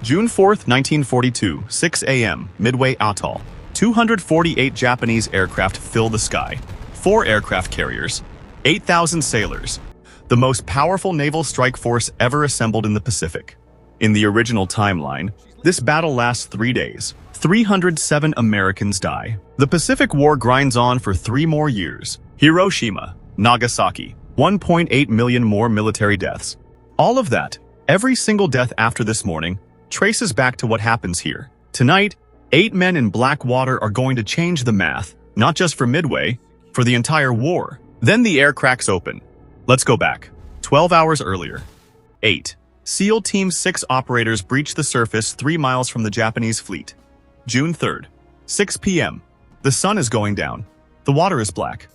June 4, 1942, 6 a.m., Midway Atoll. 248 Japanese aircraft fill the sky. 4 aircraft carriers. 8,000 sailors. The most powerful naval strike force ever assembled in the Pacific. In the original timeline, this battle lasts 3 days. 307 Americans die. The Pacific War grinds on for 3 more years. Hiroshima, Nagasaki, 1.8 million more military deaths. All of that, every single death after this morning, traces back to what happens here. Tonight, 8 men in black water are going to change the math, not just for Midway, for the entire war. Then the air cracks open. Let's go back. 12 hours earlier. 8. SEAL Team 6 operators breach the surface 3 miles from the Japanese fleet. June 3rd, 6 p.m. The sun is going down. The water is black.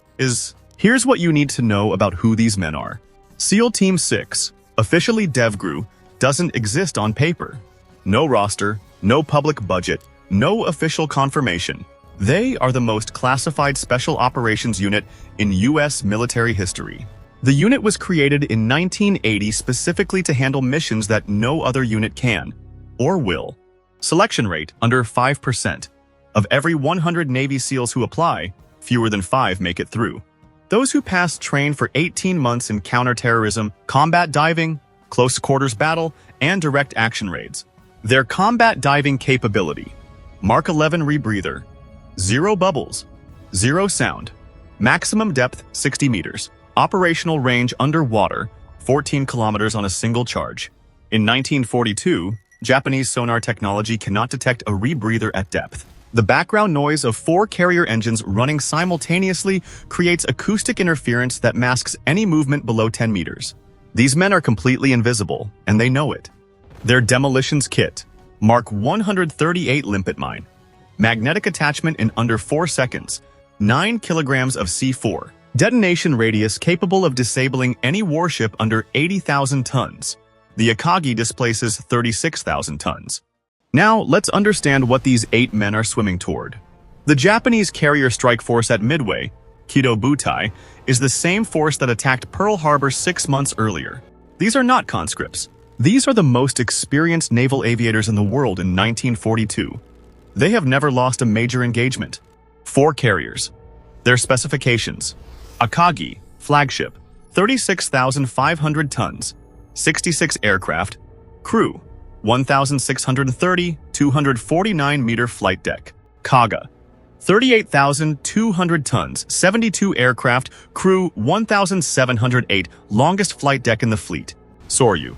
Here's what you need to know about who these men are. SEAL Team 6, officially DevGru, doesn't exist on paper. No roster, no public budget, no official confirmation. They are the most classified special operations unit in U.S. military history. The unit was created in 1980 specifically to handle missions that no other unit can, or will. Selection rate under 5%. Of every 100 Navy SEALs who apply, fewer than 5 make it through. Those who pass train for 18 months in counterterrorism, combat diving, close quarters battle, and direct action raids. Their combat diving capability: Mark 11 rebreather, 0 bubbles, 0 sound, maximum depth 60 meters, operational range underwater 14 kilometers on a single charge. In 1942, Japanese sonar technology cannot detect a rebreather at depth. The background noise of 4 carrier engines running simultaneously creates acoustic interference that masks any movement below 10 meters. These men are completely invisible, and they know it. Their demolitions kit: Mark 138 Limpet mine. Magnetic attachment in under 4 seconds. 9 kilograms of C4. Detonation radius capable of disabling any warship under 80,000 tons. The Akagi displaces 36,000 tons. Now, let's understand what these 8 men are swimming toward. The Japanese carrier strike force at Midway, Kido Butai, is the same force that attacked Pearl Harbor 6 months earlier. These are not conscripts. These are the most experienced naval aviators in the world in 1942. They have never lost a major engagement. 4 carriers. Their specifications: Akagi, flagship, 36,500 tons, 66 aircraft, crew, 1,630, 249-meter flight deck. Kaga, 38,200 tons, 72 aircraft, crew, 1,708, longest flight deck in the fleet. Soryu,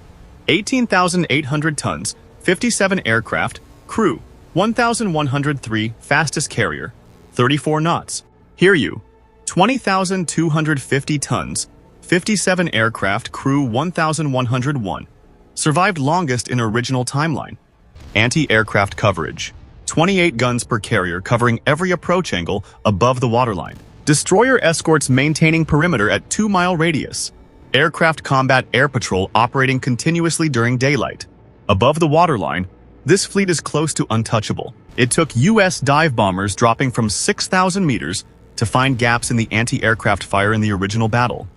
18,800 tons, 57 aircraft, crew, 1,103, fastest carrier, 34 knots. Hiryu, 20,250 tons, 57 aircraft, crew, 1,101. Survived longest in original timeline. Anti-aircraft coverage: 28 guns per carrier covering every approach angle above the waterline. Destroyer escorts maintaining perimeter at 2-mile radius. Aircraft combat air patrol operating continuously during daylight. Above the waterline, this fleet is close to untouchable. It took U.S. dive bombers dropping from 6,000 meters to find gaps in the anti-aircraft fire in the original battle.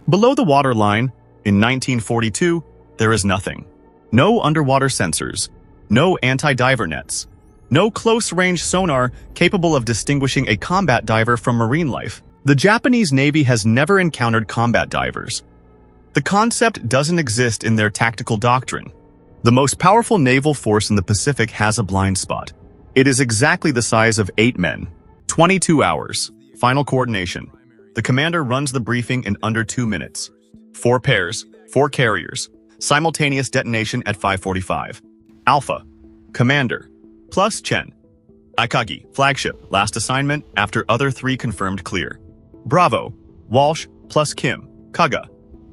Below the waterline, in 1942, there is nothing. No underwater sensors, no anti-diver nets, no close-range sonar capable of distinguishing a combat diver from marine life. The Japanese Navy has never encountered combat divers. The concept doesn't exist in their tactical doctrine. The most powerful naval force in the Pacific has a blind spot. It is exactly the size of 8 men. 22 hours. Final coordination. The commander runs the briefing in under 2 minutes. 4 pairs, 4 carriers. Simultaneous detonation at 5:45. Alpha, commander, plus Chen. Akagi, flagship, last assignment after other 3 confirmed clear. Bravo, Walsh, plus Kim, Kaga.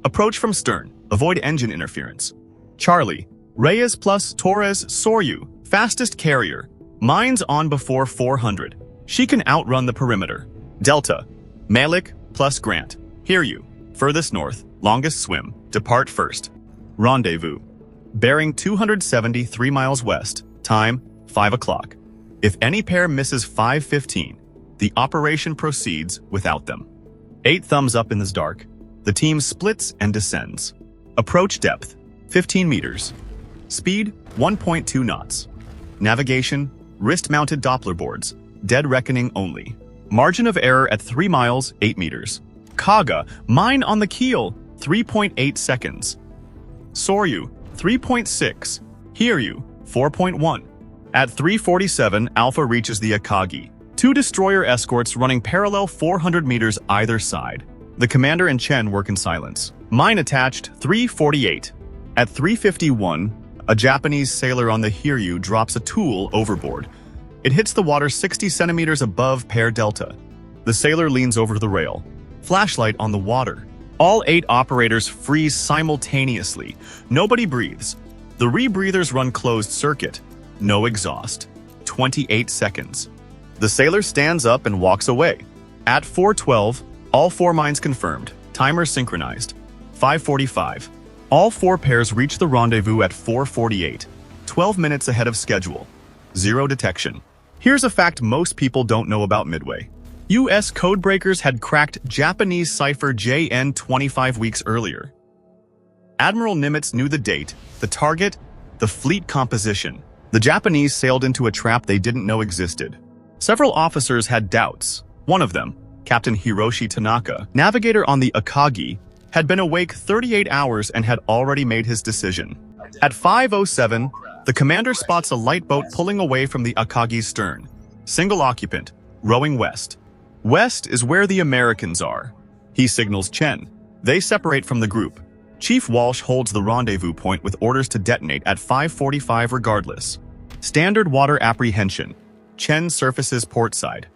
Approach from stern, avoid engine interference. Charlie, Reyes plus Torres, Soryu, fastest carrier. Mines on before 400. She can outrun the perimeter. Delta, Malik plus Grant. Hiryu, furthest north, longest swim, depart first. Rendezvous. Bearing 273 miles west. Time, 5 o'clock. If any pair misses 5:15, the operation proceeds without them. 8 thumbs up in this dark. The team splits and descends. Approach depth, 15 meters. Speed, 1.2 knots. Navigation, wrist-mounted Doppler boards, dead reckoning only. Margin of error at 3 miles, 8 meters. Kaga, mine on the keel, 3.8 seconds. Soryu, 3.6. Hiryu, 4.1. At 3:47, Alpha reaches the Akagi. 2 destroyer escorts running parallel 400 meters either side. The commander and Chen work in silence. Mine attached, 3:48. At 3:51, a Japanese sailor on the Hiryu drops a tool overboard. It hits the water 60 centimeters above Pair Delta. The sailor leans over the rail. Flashlight on the water. All 8 operators freeze simultaneously. Nobody breathes. The rebreathers run closed circuit. No exhaust. 28 seconds. The sailor stands up and walks away. At 4:12, all 4 mines confirmed. Timer synchronized. 5:45. All 4 pairs reach the rendezvous at 4:48. 12 minutes ahead of schedule. 0 detection. Here's a fact most people don't know about Midway. U.S. codebreakers had cracked Japanese cipher JN 25 weeks earlier. Admiral Nimitz knew the date, the target, the fleet composition. The Japanese sailed into a trap they didn't know existed. Several officers had doubts. One of them, Captain Hiroshi Tanaka, navigator on the Akagi, had been awake 38 hours and had already made his decision. At 5:07, the commander spots a light boat pulling away from the Akagi's stern. Single occupant, rowing west. West is where the Americans are. He signals Chen. They separate from the group. Chief Walsh holds the rendezvous point with orders to detonate at 5:45 regardless. Standard water apprehension. Chen surfaces port side.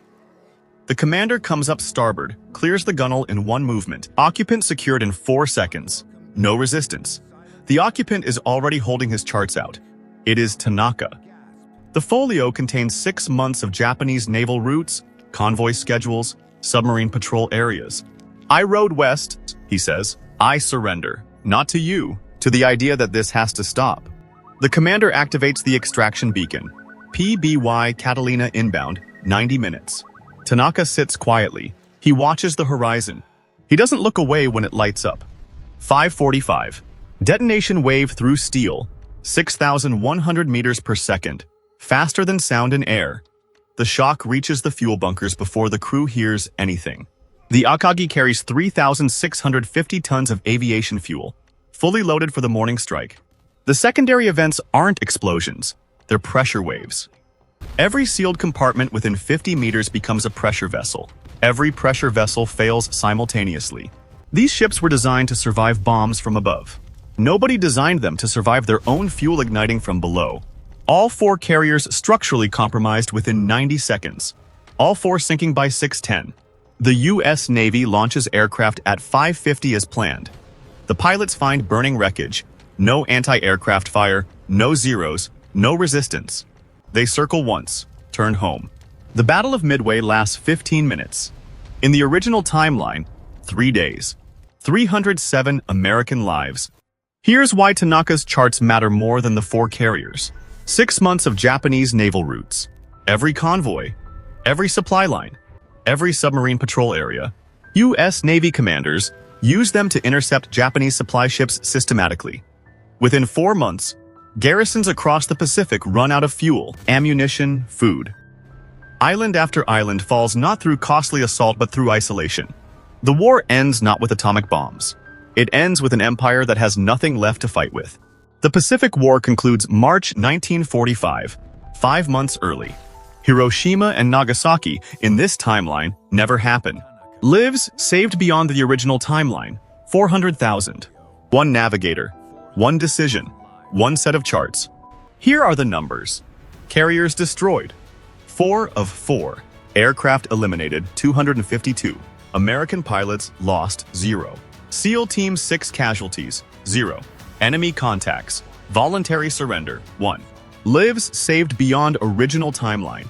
The commander comes up starboard, clears the gunnel in 1 movement. Occupant secured in 4 seconds. No resistance. The occupant is already holding his charts out. It is Tanaka. The folio contains 6 months of Japanese naval routes, convoy schedules, submarine patrol areas. I rowed west, he says. I surrender. Not to you, to the idea that this has to stop. The commander activates the extraction beacon. PBY Catalina inbound, 90 minutes. Tanaka sits quietly. He watches the horizon. He doesn't look away when it lights up. 5:45. Detonation wave through steel, 6,100 meters per second. Faster than sound in air. The shock reaches the fuel bunkers before the crew hears anything. The Akagi carries 3,650 tons of aviation fuel, fully loaded for the morning strike. The secondary events aren't explosions, they're pressure waves. Every sealed compartment within 50 meters becomes a pressure vessel. Every pressure vessel fails simultaneously. These ships were designed to survive bombs from above. Nobody designed them to survive their own fuel igniting from below. All 4 carriers structurally compromised within 90 seconds. All 4 sinking by 6:10. The U.S. Navy launches aircraft at 5:50 as planned. The pilots find burning wreckage. No anti-aircraft fire, no zeros, no resistance. They circle once, turn home. The Battle of Midway lasts 15 minutes. In the original timeline, 3 days. 307 American lives. Here's why Tanaka's charts matter more than the 4 carriers. 6 months of Japanese naval routes. Every convoy. Every supply line. Every submarine patrol area. U.S. Navy commanders use them to intercept Japanese supply ships systematically. Within 4 months, garrisons across the Pacific run out of fuel, ammunition, food. Island after island falls not through costly assault but through isolation. The war ends not with atomic bombs. It ends with an empire that has nothing left to fight with. The Pacific War concludes March 1945, 5 months early. Hiroshima and Nagasaki, in this timeline, never happen. Lives saved beyond the original timeline, 400,000. 1 navigator, 1 decision, 1 set of charts. Here are the numbers. Carriers destroyed, 4 of 4. Aircraft eliminated, 252. American pilots lost, 0. SEAL Team 6 casualties, 0. Enemy contacts, voluntary surrender, 1. Lives saved beyond original timeline,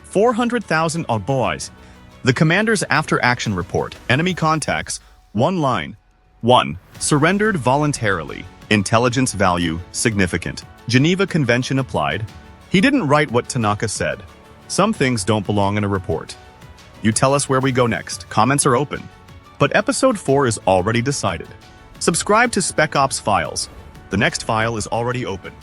400,000 boys. The commander's after-action report, enemy contacts, 1 line. 1. Surrendered voluntarily. Intelligence value, significant. Geneva Convention applied. He didn't write what Tanaka said. Some things don't belong in a report. You tell us where we go next. Comments are open. But Episode 4 is already decided. Subscribe to Spec Ops Files. The next file is already open.